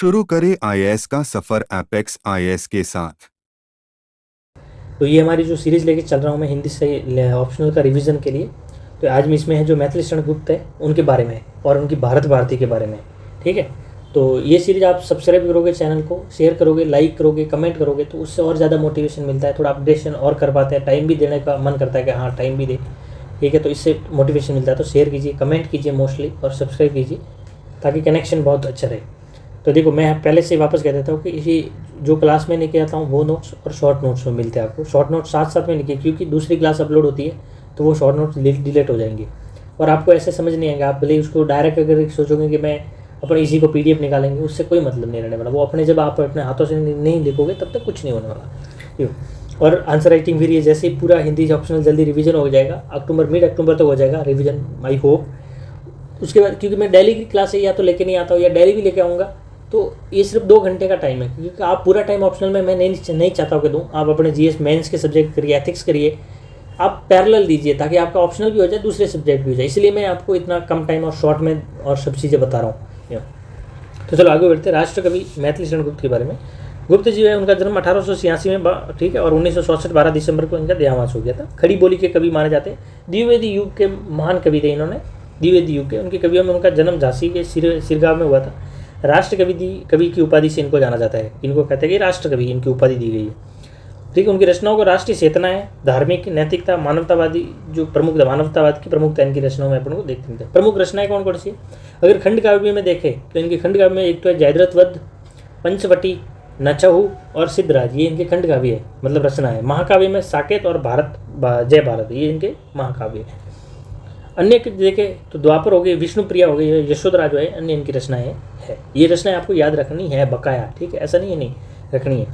शुरू करें आईएएस का सफर एपेक्स आईएएस के साथ। तो ये हमारी जो सीरीज़ लेके चल रहा हूँ मैं हिंदी से ऑप्शनल का रिवीजन के लिए। तो आज में इसमें है जो मैथिली शरण गुप्त है उनके बारे में और उनकी भारत भारती के बारे में। ठीक है, तो ये सीरीज़ आप सब्सक्राइब करोगे, चैनल को शेयर करोगे, लाइक करोगे, कमेंट करोगे तो उससे और ज़्यादा मोटिवेशन मिलता है, थोड़ा अपडेशन और कर पाते हैं, टाइम भी देने का मन करता है कि हाँ टाइम भी दे। ठीक है, तो इससे मोटिवेशन मिलता है। तो शेयर कीजिए, कमेंट कीजिए मोस्टली, और सब्सक्राइब कीजिए ताकि कनेक्शन बहुत अच्छा रहे। तो देखो, मैं पहले से वापस कह देता हूँ कि इसी जो क्लास में लेके आता हूँ वो नोट्स और शॉर्ट नोट्स में मिलते हैं आपको। शॉर्ट नोट्स साथ साथ में लिखिए क्योंकि दूसरी क्लास अपलोड होती है तो वो शॉर्ट नोट्स डिलीट हो जाएंगे और आपको ऐसे समझ नहीं आएगा। आप भले ही उसको डायरेक्ट अगर सोचोगे कि मैं अपने इसी को पीडीएफ निकालेंगे, उससे कोई मतलब नहीं रहने वाला। वो अपने जब आप अपने हाथों से नहीं लिखोगे तब तक कुछ नहीं होने वाला। और आंसर राइटिंग फिर ये जैसे ही पूरा हिंदी ऑप्शनल जल्दी रिवीजन हो जाएगा, मिड अक्टूबर तक हो जाएगा रिवीजन, आई होप। उसके बाद क्योंकि मैं डेली की क्लास या तो लेके नहीं आता हूँ या डेली भी लेके आऊँगा, तो ये सिर्फ 2 घंटे का टाइम है क्योंकि आप पूरा टाइम ऑप्शनल में मैं नहीं चाहता हूँ कि दूँ। आप अपने जीएस मेंस के सब्जेक्ट करिए, एथिक्स करिए, आप पैरेलल दीजिए ताकि आपका ऑप्शनल भी हो जाए, दूसरे सब्जेक्ट भी हो जाए। इसलिए मैं आपको इतना कम टाइम और शॉर्ट में और सब चीज़ें बता रहा हूँ। तो चलो आगे बढ़ते हैं। राष्ट्र कवि मैथिली शरण गुप्त के बारे में। गुप्त जी है, उनका जन्म 1886 में, ठीक है, और 1964 12 दिसंबर को इनका देहांत हो गया था। खड़ी बोली के कवि माने जाते हैं, द्विवेदी युग के महान कवि थे इन्होंने। द्विवेदी युग के उनके कवियों में उनका जन्म झांसी के सिरगांव में हुआ था। राष्ट्र कवि की उपाधि से इनको जाना जाता है। इनको कहते हैं कि राष्ट्र कवि, इनकी उपाधि दी गई है। ठीक है, उनकी रचनाओं को राष्ट्रीय चेतना है, धार्मिक नैतिकता, मानवतावादी, जो प्रमुख मानवतावाद की प्रमुखता इनकी रचनाओं में अपन को देखते हैं। प्रमुख रचनाएं कौन कौन सी? अगर खंड काव्य में देखें तो इनके खंड काव्य में एक तो है जयद्रथ वध, पंचवटी, नचहु और सिद्धराज, ये इनके खंड काव्य है, मतलब रचना है। महाकाव्य में साकेत और जय भारत, ये इनके महाकाव्य है। अन्य देखें तो द्वापर हो गई, विष्णुप्रिया हो गई, यशोधरा जो है, अन्य इनकी रचनाएं है। ये रचनाएं आपको याद रखनी है बकाया, ठीक है, ऐसा नहीं है नहीं रखनी है।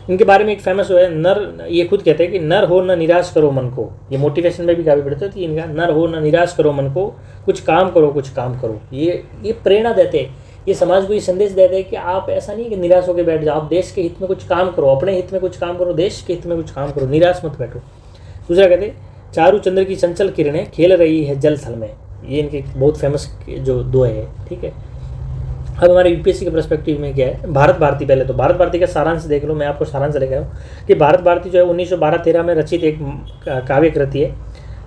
इनके बारे में एक फेमस है नर, ये खुद कहते हैं कि नर हो न निराश करो मन को। ये मोटिवेशन में भी काफ़ी पढ़ते हैं। इनका नर हो न निराश करो मन को, कुछ काम करो, कुछ काम करो। ये प्रेरणा देते हैं, ये समाज को ये संदेश देते हैं कि आप ऐसा नहीं कि निराश होकर बैठ जाओ, आप देश के हित में कुछ काम करो, अपने हित में कुछ काम करो, देश के हित में कुछ काम करो, निराश मत बैठो। दूसरा कहते चारू चंद्र की चंचल किरणें खेल रही है जल थल में, ये इनके बहुत फेमस जो दो है। ठीक है, अब हमारे यूपीएससी के पर्सपेक्टिव में क्या है, भारत भारती। पहले तो भारत भारती का सारांश देख लो, मैं आपको सारांश लेकर आया हूँ कि भारत भारती जो है 1912-13 में रचित एक काव्य कृति है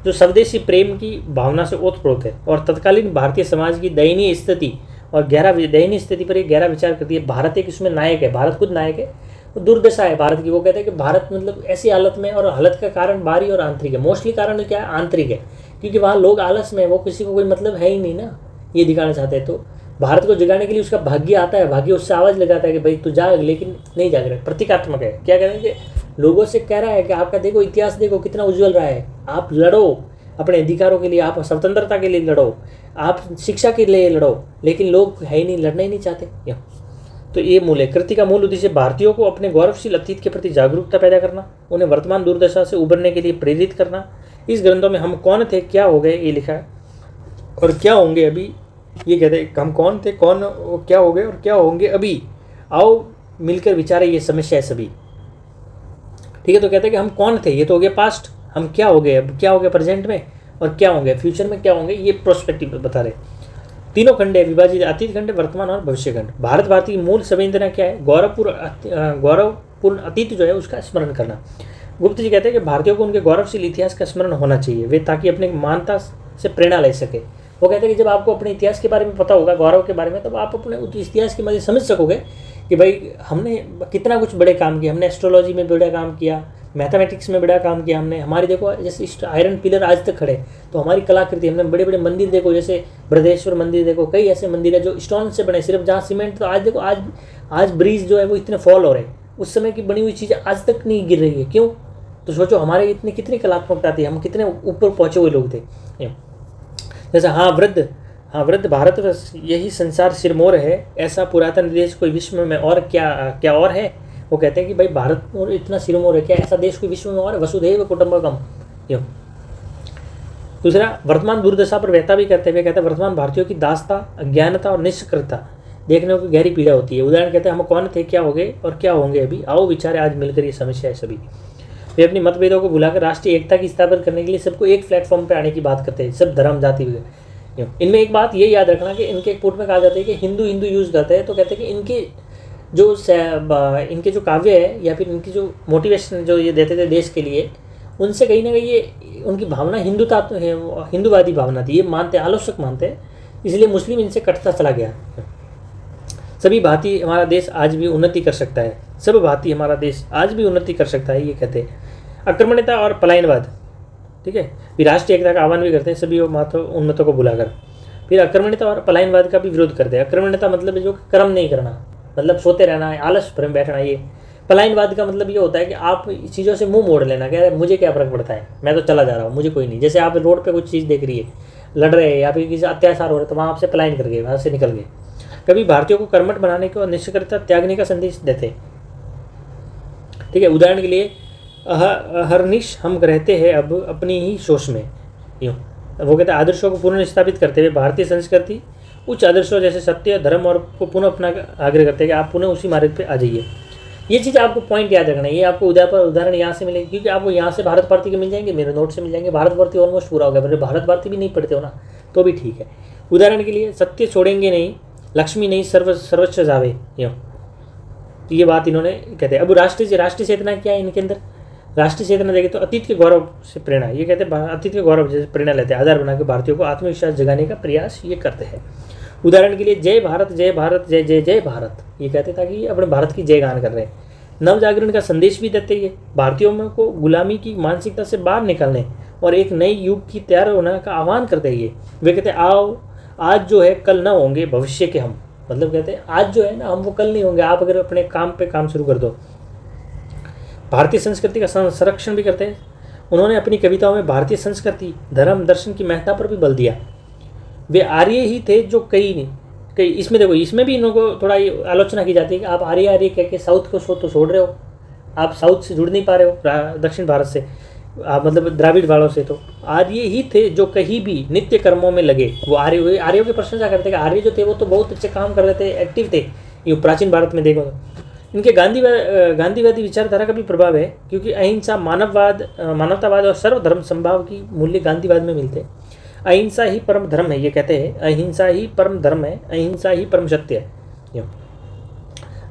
जो स्वदेशी प्रेम की भावना से ओतप्रोत है और तत्कालीन भारतीय समाज की दयनीय स्थिति और दयनीय स्थिति पर एक गहरा विचार करती है। भारत एक इसमें नायक है, भारत खुद नायक है, वो दुर्दशा है भारत की। वो कहते हैं कि भारत मतलब ऐसी हालत में, और हालत का कारण बाहरी और आंतरिक है। मोस्टली कारण क्या है, आंतरिक है, क्योंकि वहाँ लोग आलस में, वो किसी को कोई मतलब है ही नहीं ना, ये दिखाना चाहते हैं। तो भारत को जगाने के लिए उसका भाग्य आता है, भाग्य उससे आवाज़ लगाता है कि भाई तू जाग, लेकिन नहीं जाग रहा है। प्रतीकात्मक है, क्या कह रहे हैं कि लोगों से कह रहा है कि आपका देखो इतिहास देखो कितना उज्जवल रहा है, आप लड़ो अपने अधिकारों के लिए, आप स्वतंत्रता के लिए लड़ो, आप शिक्षा के लिए लड़ो, लेकिन लोग है ही नहीं, लड़ना ही नहीं चाहते। तो ये मूल है। कृति का मूल उद्देश्य भारतीयों को अपने गौरवशील अतीत के प्रति जागरूकता पैदा करना, उन्हें वर्तमान दुर्दशा से उबरने के लिए प्रेरित करना। इस ग्रंथों में हम कौन थे, क्या हो गए, ये लिखा है, और क्या होंगे अभी, ये कहते हैं हम कौन थे, कौन क्या हो गए और क्या होंगे अभी, आओ मिलकर विचारें ये समस्या है सभी। ठीक है, तो कहते हैं कि हम कौन थे, ये तो हो गया पास्ट, हम क्या हो गए, अब क्या हो गया प्रेजेंट में, और क्या होंगे फ्यूचर में, क्या होंगे, ये प्रोस्पेक्टिव बता रहे। तीनों खंड है विभाजित, अतीत खंड, वर्तमान और भविष्य खंड। भारत भारती की मूल संवेदना क्या है, गौरवपूर्ण अतीत जो है उसका स्मरण करना। गुप्त जी कहते हैं कि भारतीयों को उनके गौरवशील इतिहास का स्मरण होना चाहिए, वे ताकि अपने मानता से प्रेरणा ले सके। वो कहते हैं कि जब आपको अपने इतिहास के बारे में पता होगा, गौरव के बारे में, तब आप अपने इतिहास की मदद समझ सकोगे कि भाई हमने कितना कुछ बड़े काम किए, हमने एस्ट्रोलॉजी में बड़ा काम किया, मैथमेटिक्स में बड़ा काम किया हमने। हमारी देखो जैसे आयरन पिलर आज तक खड़े, तो हमारी कलाकृति, हमने बड़े बड़े मंदिर देखो, जैसे बृहदेश्वर मंदिर देखो, कई ऐसे मंदिर है जो स्टोन से बने, सिर्फ जहाँ सीमेंट। तो आज देखो, आज ब्रिज जो है वो इतने फॉल हो रहे हैं, उस समय की बनी हुई चीज़ें आज तक नहीं गिर रही है, क्यों? तो सोचो हमारे इतनी कितनी कलात्मकता थी, हम कितने ऊपर पहुँचे हुए लोग थे। जैसे वृद्ध भारत यही संसार सिरमौर है, ऐसा पुरातन देश कोई विश्व में और क्या और है। वो कहते हैं कि भाई भारत और इतना सिरमौर है, क्या ऐसा देश कोई विश्व में और है, वसुधैव कुटुंबकम। दूसरा, वर्तमान दुर्दशा पर व्यथा भी करते हुए कहते हैं वर्तमान भारतीयों की दासता, अज्ञानता और निष्क्रियता देखने को गहरी पीड़ा होती है। उदाहरण कहते हैं हम कौन थे, क्या हो गए और क्या होंगे अभी, आओ विचारे आज मिलकर ये समस्या है सभी। वे अपनी मतभेदों को भुलाकर राष्ट्रीय एकता की स्थापित करने के लिए सबको एक प्लेटफॉर्म पर आने की बात करते हैं, सब धर्म जाति वगैरह। इनमें एक बात ये याद रखना कि इनके एक पुट में कहा जाता है कि हिंदू यूज़ करते हैं, तो कहते हैं कि इनके जो इनके जो काव्य है या फिर इनकी जो मोटिवेशन जो ये देते थे देश के लिए, उनसे कहीं ना कहीं ये उनकी भावना हिंदूवादी भावना थी, ये मानते आलोचक मानते हैं, इसलिए मुस्लिम इनसे कटता चला गया। सभी भांति हमारा देश आज भी उन्नति कर सकता है, सब भांति हमारा देश आज भी उन्नति कर सकता है, ये कहते हैं। आक्रमणीयता और पलायनवाद, ठीक है, फिर राष्ट्रीय एकता का आह्वान भी करते हैं सभी उन्नतों को बुलाकर। फिर आक्रमणीयता और पलायनवाद का भी विरोध करते हैं। आक्रमणीयता मतलब जो कर्म नहीं करना, मतलब सोते रहना है, आलस भर में बैठना। ये पलायनवाद का मतलब ये होता है कि आप चीज़ों से मुंह मोड़ लेना, कह रहे मुझे क्या फर्क पड़ता है, मैं तो चला जा रहा हूँ, मुझे कोई नहीं। जैसे आप रोड पे कुछ चीज़ देख रही है, लड़ रहे हैं या फिर किसी अत्याचार हो रहा है, तो वहाँ आपसे पलायन कर गए, वहाँ से निकल गए। कभी भारतीयों को कर्मठ बनाने को, निष्क्रियता त्यागने का संदेश देते, ठीक है। उदाहरण के लिए अहर्निश हम रहते हैं अब अपनी ही सोच में, यूँ वो कहते हैं आदर्शों को पुनः स्थापित करते हुए भारतीय संस्कृति उच्च आदर्शों जैसे सत्य, धर्म और को पुनः अपना आग्रह करते हैं कि आप पुनः उसी मार्ग पे आ जाइए। ये चीज़ आपको पॉइंट याद रखना है। ये आपको उदाहरण यहाँ से मिलेगी, क्योंकि आपको यहाँ से भारत भारती के मिल जाएंगे, मेरे नोट से मिल जाएंगे। भारत भारती ऑलमोस्ट पूरा हो गया, मेरे भारत भारती भी नहीं पढ़ते हो ना तो भी ठीक है। उदाहरण के लिए सत्य छोड़ेंगे नहीं, लक्ष्मी नहीं सर्वस्व जावे, यूँ ये बात इन्होंने कहते हैं। अब राष्ट्रीय चेतना क्या है इनके अंदर? राष्ट्रीय चेतना देखें तो अतीत के गौरव से प्रेरणा, ये कहते हैं अतीत के गौरव से प्रेरणा लेते हैं, आधार बना के भारतीयों को आत्मविश्वास जगाने का प्रयास ये करते हैं। उदाहरण के लिए जय भारत जय भारत जय जय जय भारत, ये कहते ताकि ये अपने भारत की जय गान कर रहे हैं। नव जागरण का संदेश भी देते हैं, भारतीयों में को गुलामी की मानसिकता से बाहर निकलने और एक नई युग की तैयार होने का आह्वान करते हैं। वे कहते हैं आओ आज जो है कल ना होंगे भविष्य के हम, मतलब कहते हैं आज जो है ना हम वो कल नहीं होंगे, आप अगर अपने काम पे काम शुरू कर दो। भारतीय संस्कृति का संरक्षण भी करते हैं। उन्होंने अपनी कविताओं में भारतीय संस्कृति, धर्म, दर्शन की महत्ता पर भी बल दिया। वे आर्य ही थे जो कई इसमें देखो, इसमें भी इनको थोड़ा आलोचना की जाती है कि आप आर्य कह के साउथ को तो छोड़ रहे हो, आप साउथ से जुड़ नहीं पा रहे हो, दक्षिण भारत से, आप मतलब द्राविड़ वालों से। तो आर्य ही थे जो कहीं भी नित्य कर्मों में लगे, वो आर्यों की प्रशंसा करते हैं कि आर्य जो थे वो तो बहुत अच्छे काम कर रहे थे, एक्टिव थे। ये प्राचीन भारत में देखो तो इनके गांधीवादी विचारधारा का भी प्रभाव है, क्योंकि अहिंसा, मानवतावाद और सर्वधर्म संभाव की मूल्य गांधीवाद में मिलते हैं। अहिंसा ही परम धर्म है, ये कहते हैं अहिंसा ही परम धर्म है, अहिंसा ही परम सत्य है।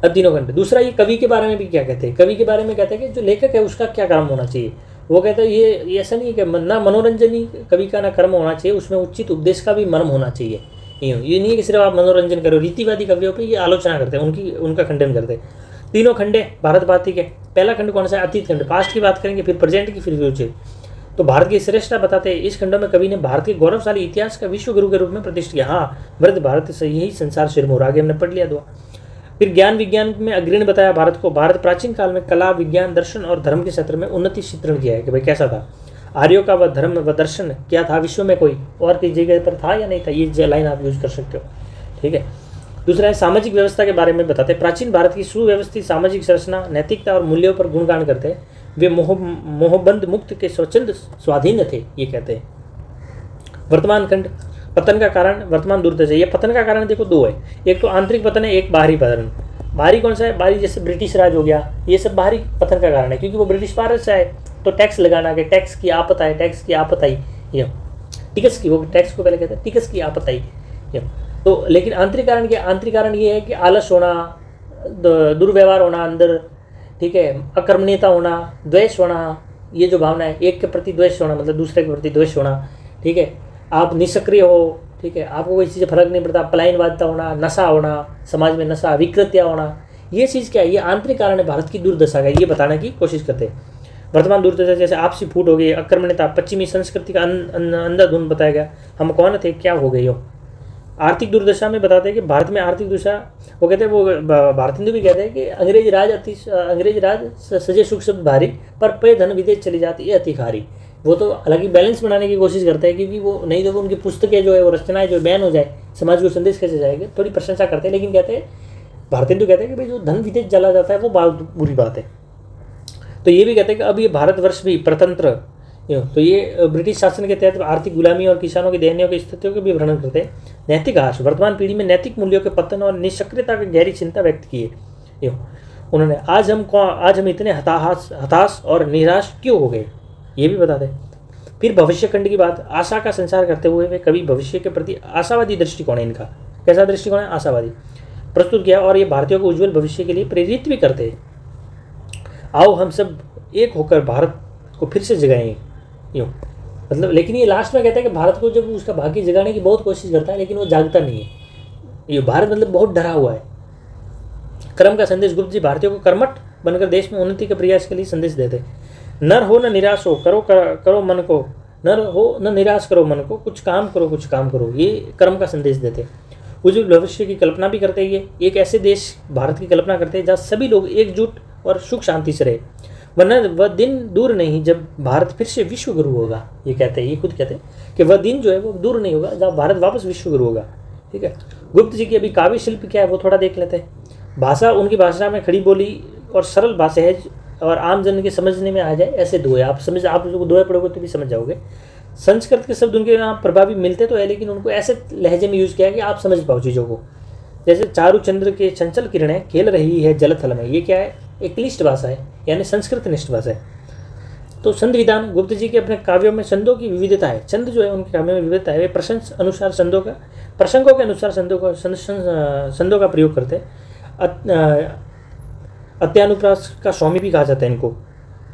अब तीनों खंड। दूसरा ये कवि के बारे में भी क्या कहते हैं? कवि के बारे में कहते हैं कि जो लेखक है उसका क्या काम होना चाहिए। वो कहते हैं ये ऐसा नहीं है कि ना मनोरंजन ही कवि का ना कर्म होना चाहिए, उसमें उचित उपदेश का भी मर्म होना चाहिए। ये नहीं है कि सिर्फ आप मनोरंजन करो। रीतिवादी कवियों पे ये आलोचना करते हैं, उनका खंडन करते हैं। तीनों खंडे भारत भारती के। पहला खंड कौन सा है? अतीत खंड, पास्ट की बात करेंगे, फिर प्रेजेंट की, फिर फ्यूचर। तो भारत की श्रेष्ठता बताते हैं। इस खंडों में कवि ने भारत के गौरवशाली इतिहास का विश्व गुरु के रूप में प्रतिष्ठित किया। हाँ, वृद्ध भारत से यही संसार सिरमौर, आगे हमने पढ़ लिया दुआ। फिर ज्ञान विज्ञान में अग्रणी बताया भारत को। भारत प्राचीन काल में कला, विज्ञान, दर्शन और धर्म के क्षेत्र में उन्नति चित्रण किया है कि भाई कैसा था आर्यों का वह धर्म व दर्शन, क्या था विश्व में कोई और किसी जगह पर था या नहीं था। ये लाइन आप यूज कर सकते हो, ठीक है। दूसरा है सामाजिक व्यवस्था के बारे में बताते हैं। प्राचीन भारत की सुव्यवस्थित सामाजिक संरचना, नैतिकता और मूल्यों पर गुणगान करते हैं। वे मोहबंद मुक्त के स्वच्छंद स्वाधीन थे, ये कहते हैं। वर्तमान खंड, पतन का कारण, वर्तमान दुर्दशा। ये पतन का कारण देखो दो है, एक तो आंतरिक पतन है, एक बाहरी पतन। बाहरी कौन सा है? बाहरी जैसे ब्रिटिश राज हो गया, ये सब बाहरी पतन का कारण है, क्योंकि वो ब्रिटिश भारत से आए तो टैक्स लगाना के टैक्स की आपत आए, टैक्स की आपत आई, ये टिकस की, वो टैक्स को पहले कहते हैं टिकस की आपत आई। तो लेकिन आंतरिक कारण क्या? आंतरिक कारण ये है कि आलस होना, दुर्व्यवहार होना अंदर, ठीक है, अकर्मण्यता होना, द्वेष होना, ये जो भावना है, एक के प्रति द्वेष होना मतलब दूसरे के प्रति द्वेष होना, ठीक है। आप निष्क्रिय हो, ठीक है, आपको कोई चीज़ फर्क नहीं पड़ता, पलायनवादिता होना, नशा होना, समाज में नशा, विकृतियाँ होना, ये चीज़ क्या है? ये आंतरिक कारण है भारत की दुर्दशा का, ये बताने की कोशिश करते हैं। वर्तमान दुर्दशा जैसे आपसी फूट हो गई, अकर्मण्यता, पश्चिमी संस्कृति का अंधाधुंध बताया गया, हम कौन थे, क्या हो गई हो। आर्थिक दुर्दशा में बताते हैं कि भारत में आर्थिक दुर्दशा, वो कहते हैं, वो भारत हिंदू भी कहते हैं कि अंग्रेज राज सजे सुख सब भारी, पर पे धन विदेश चली जाती है अतिखारी। वो तो हालांकि बैलेंस बनाने की कोशिश करते हैं, क्योंकि वो नहीं तो उनकी पुस्तकें जो है वो रचनाएं जो बैन हो जाए, समाज को संदेश कैसे जाएगा, थोड़ी प्रशंसा करते हैं। लेकिन कहते हैं भारत हिंदू कहते हैं कि भाई जो धन विदेश चला जाता है वो बहुत बुरी बात है। तो ये भी कहते हैं कि अब ये भारतवर्ष भी परतंत्र, तो ये ब्रिटिश शासन के तहत आर्थिक गुलामी और किसानों की दयनीय की स्थितियों के भी वर्णन करते हैं। नैतिक हास, वर्तमान पीढ़ी में नैतिक मूल्यों के पतन और निष्क्रियता की गहरी चिंता व्यक्त की है उन्होंने। आज हम इतने हताश और निराश क्यों हो गए, ये भी बताते हैं। फिर भविष्य खंड की बात, आशा का संचार करते हुए वे कभी भविष्य के प्रति आशावादी दृष्टिकोण है इनका। कैसा दृष्टिकोण है? आशावादी। प्रस्तुत किया और ये भारतीयों को उज्जवल भविष्य के लिए प्रेरित भी करते हैं। आओ हम सब एक होकर भारत को फिर से जगाएं, यूँ मतलब। लेकिन ये लास्ट में कहता है कि भारत को जब उसका भाग्य जगाने की बहुत कोशिश करता है लेकिन वो जागता नहीं है। ये भारत मतलब बहुत डरा हुआ है। कर्म का संदेश, गुप्त जी भारतीयों को कर्मठ बनकर देश में उन्नति के प्रयास के लिए संदेश देते। नर हो न निराश हो, करो मन को, नर हो न निराश करो मन को, कुछ काम करो, ये कर्म का संदेश देते। उज्ज्वल भविष्य की कल्पना भी करते हैं। ये एक ऐसे देश भारत की कल्पना करते हैं जहाँ सभी लोग एकजुट और सुख शांति से रहे, वरना वह दिन दूर नहीं जब भारत फिर से विश्व गुरु होगा। ये कहते हैं, ये खुद कहते हैं कि वह दिन जो है वो दूर नहीं होगा जब भारत वापस विश्व गुरु होगा। ठीक है। गुप्त जी की अभी काव्य शिल्प क्या है वो थोड़ा देख लेते हैं। भाषा, उनकी भाषा में खड़ी बोली और सरल भाषा है और आम जन के समझने में आ जाए ऐसे दोहे। आप लोग दोहे पढ़ोगे तो भी समझ जाओगे। संस्कृत के शब्द उनके यहाँ प्रभावी मिलते तो है लेकिन उनको ऐसे लहजे में यूज़ किया है कि आप समझ पाओ चीज़ों को। जैसे चारु चंद्र के चंचल किरणें खेल रही है जल थल में, ये क्या है? एक क्लिष्ट भाषा है, यानी संस्कृत निष्ठ भाषा है। तो छंद विधान, गुप्त जी के अपने काव्यों में छंदों की विविधता है। छंद जो है उनके काव्यों में विविधता है। वे प्रसंग अनुसार छंदों का, प्रसंगों के अनुसार छंदों का प्रयोग करते हैं। अत्यानुप्रास का स्वामी भी कहा जाता है इनको।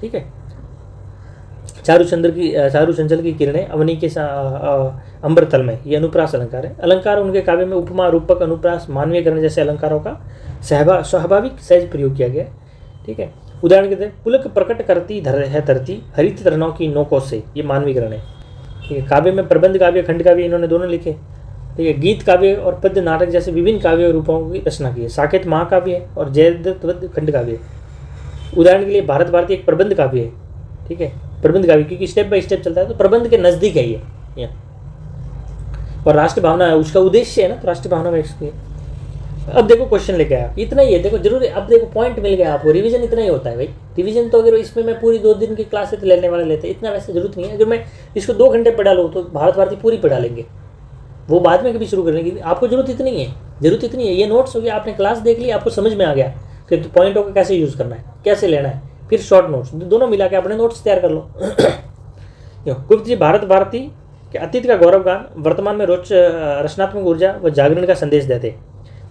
ठीक है। चारु चंचल की किरणें अवनी के अंबर तल में, ये अनुप्रास अलंकार है। अलंकार उनके काव्य में उपमा, रूपक, अनुप्रास, मानवीयकरण जैसे अलंकारों का स्वाभाविक सहज प्रयोग किया गया है। ठीक है। उदाहरण के तौर पुलक प्रकट करती है धरती हरित तरनों की नोकों से, ये मानवीयकरण है। ठीक है। काव्य में प्रबंध काव्य, खंड काव्य इन्होंने दोनों लिखे। ठीक है। गीत काव्य और पद्य नाटक जैसे विभिन्न काव्य रूपों की रचना की है। साकेत महाकाव्य है और जयद्रथ खंड काव्य है। उदाहरण के लिए भारत भारती एक प्रबंध काव्य है। ठीक है। प्रबंध काव्य क्योंकि स्टेप बाय स्टेप चलता है तो प्रबंध के नजदीक है ये। और राष्ट्र भावना है, उसका उद्देश्य है ना, तो राष्ट्र भावना में इसकी। अब देखो क्वेश्चन लेके आया, इतना ही है। देखो जरूरी, अब देखो पॉइंट मिल गया आपको। रिवीजन इतना ही होता है भाई। रिवीजन तो अगर इसमें मैं पूरी 2 दिन की क्लास से तो लेने वाले लेते, इतना वैसे जरूरत नहीं है। अगर मैं इसको 2 घंटे पढ़ा लूँ तो भारत भारती पूरी पढ़ा लेंगे, वो बाद में कभी शुरू करने की आपको जरूरत इतनी है। ये नोट्स हो गया, आपने क्लास देख ली, आपको समझ में आ गया कि पॉइंटों को कैसे यूज़ करना है, कैसे लेना है। फिर शॉर्ट नोट्स दोनों मिला के अपने नोट्स तैयार कर लो। गुप्त जी भारत भारती के अतीत का गौरव गान वर्तमान में रोच रचनात्मक ऊर्जा व जागरण का संदेश देते।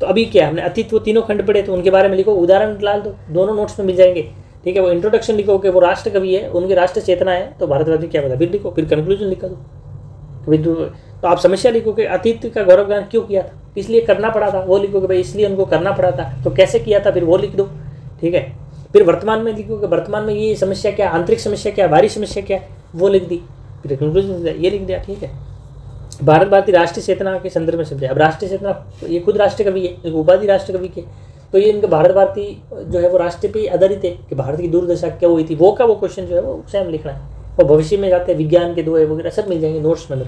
तो अभी क्या हमने अतीत वो तीनों खंड पढ़े तो उनके बारे में लिखो, उदाहरण डाल दो, दोनों नोट्स में मिल जाएंगे। ठीक है। वो इंट्रोडक्शन लिखो कि वो राष्ट्र कवि है, उनकी राष्ट्र चेतना है, तो भारत भारती क्या बता, फिर लिखो, फिर कंक्लूजन लिखा दो। तो आप समस्या लिखो कि अतीत का गौरव गान क्यों किया था, इसलिए करना पड़ा था, वो लिखो कि भाई इसलिए उनको करना पड़ा था, तो कैसे किया था, फिर वो लिख दो। ठीक है। फिर वर्तमान में लिखो कि वर्तमान में ये समस्या क्या, आंतरिक समस्या क्या, बाहरी समस्या क्या, वो लिख दी, फिर कंक्लूजन ये लिख दिया। ठीक है। भारत भारती राष्ट्रीय चेतना के संदर्भ में समझे। अब राष्ट्रीय चेतना ये खुद राष्ट्र कवि है, एक उपाधि राष्ट्र कवि के, तो ये इनका भारत भारती जो है वो राष्ट्र पे आधारित है कि भारत की दुर्दशा क्या हुई थी, वो क्वेश्चन जो है वो स्वयं लिखना है। और भविष्य में जाते हैं विज्ञान के दोहे वगैरह सब मिल जाएंगे नोट्स में।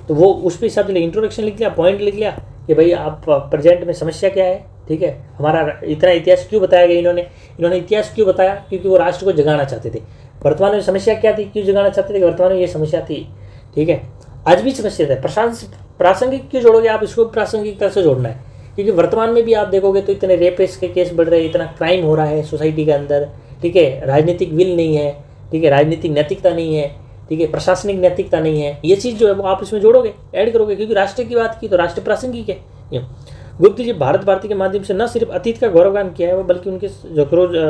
तो वो उस पर हिसाब से इंट्रोडक्शन लिख लिया, पॉइंट लिख लिया कि भाई आप प्रेजेंट में समस्या क्या है। ठीक है। हमारा इतना इतिहास क्यों बताया गया, इन्होंने इतिहास क्यों बताया, क्योंकि वो राष्ट्र को जगाना चाहते थे। वर्तमान में समस्या क्या थी, क्यों जगाना चाहते थे कि वर्तमान में ये समस्या थी। ठीक है। आज भी समस्या है। प्रासंगिक क्यों जोड़ोगे आप, इसको प्रासंगिकता से जोड़ना है, क्योंकि वर्तमान में भी आप देखोगे तो इतने रेपेस के केस बढ़ रहे हैं, इतना क्राइम हो रहा है सोसाइटी के अंदर। ठीक है। राजनीतिक विल नहीं है। ठीक है। राजनीतिक नैतिकता नहीं है। ठीक है। प्रशासनिक नैतिकता नहीं है। ये चीज़ जो है वो आप इसमें जोड़ोगे, ऐड करोगे, क्योंकि राष्ट्र की बात की तो राष्ट्र प्रासंगिक है। गुप्त जी भारत भारती के माध्यम से न सिर्फ अतीत का गौरवगान किया है वो, बल्कि उनके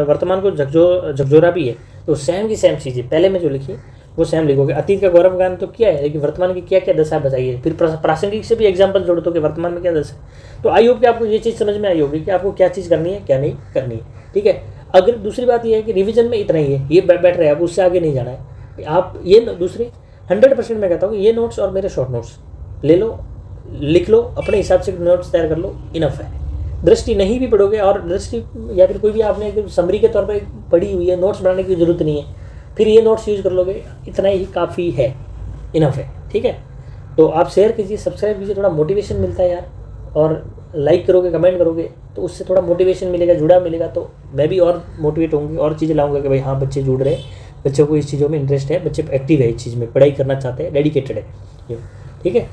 वर्तमान को झकझोरा भी है। तो सेम की सेम चीज़ें पहले में जो लिखी वो सेम लिखोगे। अतीत का गौरवगान तो किया है, लेकिन वर्तमान की क्या क्या दशा बताइए, फिर प्रासंगिक से भी एग्जाम्पल जोड़ दो कि वर्तमान में क्या दशा है। तो आई होप कि आपको ये चीज़ समझ में आई होगी कि आपको क्या चीज़ करनी है, क्या नहीं करनी है। ठीक है। अगर दूसरी बात ये है कि रिवीजन में इतना ही है, ये बैठ रहे हैं, अब उससे आगे नहीं जाना है। आप ये दूसरी 100% मैं कहता हूँ कि ये नोट्स और मेरे शॉर्ट नोट्स ले लो, लिख लो, अपने हिसाब से नोट्स तैयार कर लो, इनफ है। दृष्टि नहीं भी पढ़ोगे और दृष्टि या फिर कोई भी आपने समरी के तौर पर पढ़ी हुई है, नोट्स बनाने की जरूरत नहीं है, फिर ये नोट्स यूज़ कर लोगे, इतना ही काफ़ी है, इनफ है। ठीक है। तो आप शेयर कीजिए, सब्सक्राइब कीजिए, थोड़ा मोटिवेशन मिलता है यार। और लाइक करोगे, कमेंट करोगे तो उससे थोड़ा मोटिवेशन मिलेगा, जुड़ा मिलेगा, तो मैं भी और मोटिवेट होंगे, और चीज़ें लाऊंगा कि भाई हाँ बच्चे जुड़ रहे हैं, बच्चों को इस चीज़ों में इंटरेस्ट है, बच्चे एक्टिव है, इस चीज़ में पढ़ाई करना चाहते हैं, डेडिकेटेड है। ठीक है।